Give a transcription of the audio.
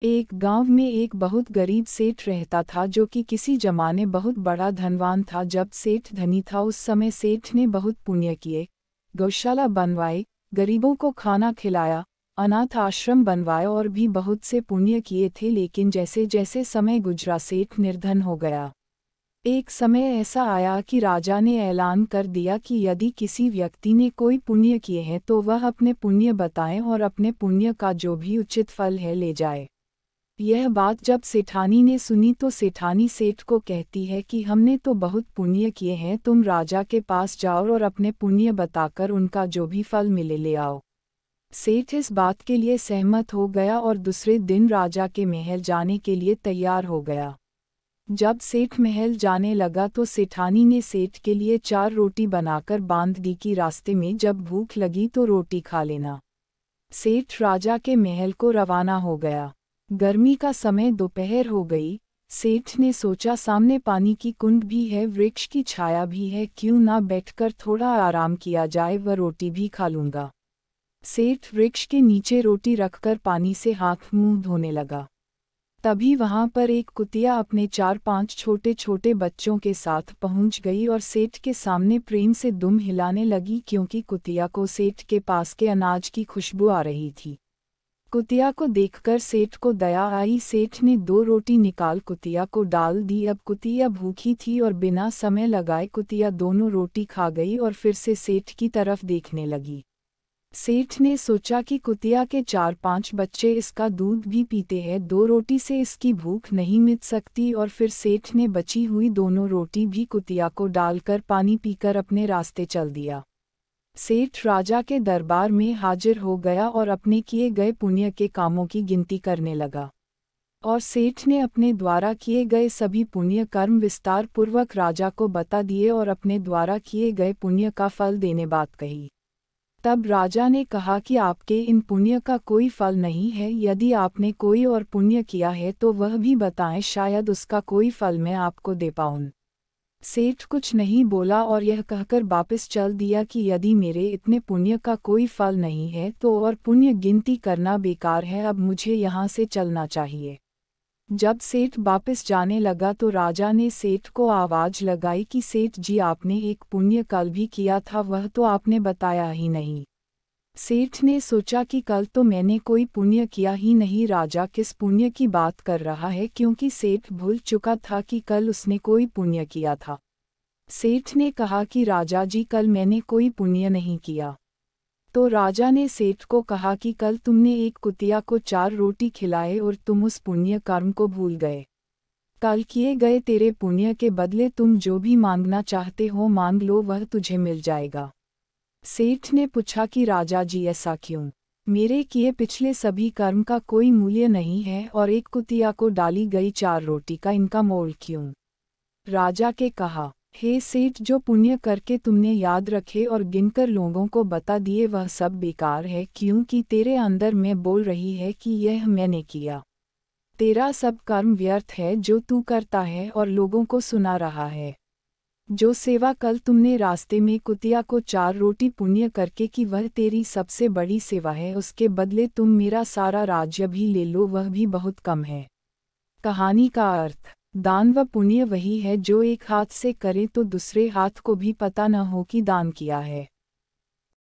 एक गांव में एक बहुत गरीब सेठ रहता था जो कि किसी जमाने बहुत बड़ा धनवान था। जब सेठ धनी था उस समय सेठ ने बहुत पुण्य किए, गौशाला बनवाए, गरीबों को खाना खिलाया, अनाथ आश्रम बनवाए और भी बहुत से पुण्य किए थे। लेकिन जैसे जैसे समय गुजरा सेठ निर्धन हो गया। एक समय ऐसा आया कि राजा ने ऐलान कर दिया कि यदि किसी व्यक्ति ने कोई पुण्य किए हैं तो वह अपने पुण्य बताएं और अपने पुण्य का जो भी उचित फल है ले जाए। यह बात जब सेठानी ने सुनी तो सेठानी सेठ को कहती है कि हमने तो बहुत पुण्य किए हैं, तुम राजा के पास जाओ और अपने पुण्य बताकर उनका जो भी फल मिले ले आओ। सेठ इस बात के लिए सहमत हो गया और दूसरे दिन राजा के महल जाने के लिए तैयार हो गया। जब सेठ महल जाने लगा तो सेठानी ने सेठ के लिए 4 रोटी बनाकर बांध दी कि रास्ते में जब भूख लगी तो रोटी खा लेना। सेठ राजा के महल को रवाना हो गया। गर्मी का समय दोपहर हो गई। सेठ ने सोचा सामने पानी की कुंड भी है, वृक्ष की छाया भी है, क्यों ना बैठकर थोड़ा आराम किया जाए, वह रोटी भी खा लूंगा। सेठ वृक्ष के नीचे रोटी रखकर पानी से हाथ मुंह धोने लगा। तभी वहां पर एक कुतिया अपने 4-5 छोटे छोटे बच्चों के साथ पहुंच गई और सेठ के सामने प्रेम से दुम हिलाने लगी, क्योंकि कुतिया को सेठ के पास के अनाज की खुशबू आ रही थी। कुतिया को देखकर सेठ को दया आई। सेठ ने 2 रोटी निकाल कुतिया को डाल दी। अब कुतिया भूखी थी और बिना समय लगाए कुतिया दोनों रोटी खा गई और फिर से सेठ की तरफ देखने लगी। सेठ ने सोचा कि कुतिया के 4-5 बच्चे इसका दूध भी पीते हैं, 2 रोटी से इसकी भूख नहीं मिट सकती। और फिर सेठ ने बची हुई दोनों रोटी भी कुतिया को डालकर पानी पीकर अपने रास्ते चल दिया। सेठ राजा के दरबार में हाजिर हो गया और अपने किए गए पुण्य के कामों की गिनती करने लगा। और सेठ ने अपने द्वारा किए गए सभी पुण्य कर्म विस्तार पूर्वक राजा को बता दिए और अपने द्वारा किए गए पुण्य का फल देने बात कही। तब राजा ने कहा कि आपके इन पुण्य का कोई फल नहीं है, यदि आपने कोई और पुण्य किया है तो वह भी बताएं, शायद उसका कोई फल मैं आपको दे पाऊं। सेठ कुछ नहीं बोला और यह कहकर वापस चल दिया कि यदि मेरे इतने पुण्य का कोई फल नहीं है तो और पुण्य गिनती करना बेकार है, अब मुझे यहाँ से चलना चाहिए। जब सेठ वापस जाने लगा तो राजा ने सेठ को आवाज लगाई कि सेठ जी, आपने एक पुण्य कल भी किया था, वह तो आपने बताया ही नहीं। सेठ ने सोचा कि कल तो मैंने कोई पुण्य किया ही नहीं, राजा किस पुण्य की बात कर रहा है, क्योंकि सेठ भूल चुका था कि कल उसने कोई पुण्य किया था। सेठ ने कहा कि राजा जी, कल मैंने कोई पुण्य नहीं किया। तो राजा ने सेठ को कहा कि कल तुमने एक कुतिया को 4 रोटी खिलाए और तुम उस पुण्य कर्म को भूल गए। कल किए गए तेरे पुण्य के बदले तुम जो भी मांगना चाहते हो मांग लो, वह तुझे मिल जाएगा। सेठ ने पूछा कि राजा जी, ऐसा क्यों? मेरे किए पिछले सभी कर्म का कोई मूल्य नहीं है और एक कुतिया को डाली गई 4 रोटी का इनका मोल क्यों? राजा के कहा, हे सेठ, जो पुण्य करके तुमने याद रखे और गिनकर लोगों को बता दिए वह सब बेकार है, क्योंकि तेरे अंदर मैं बोल रही है कि यह मैंने किया। तेरा सब कर्म व्यर्थ है जो तू करता है और लोगों को सुना रहा है। जो सेवा कल तुमने रास्ते में कुतिया को 4 रोटी पुण्य करके की वह तेरी सबसे बड़ी सेवा है, उसके बदले तुम मेरा सारा राज्य भी ले लो, वह भी बहुत कम है। कहानी का अर्थ, दान व पुण्य वही है जो एक हाथ से करे तो दूसरे हाथ को भी पता न हो कि दान किया है।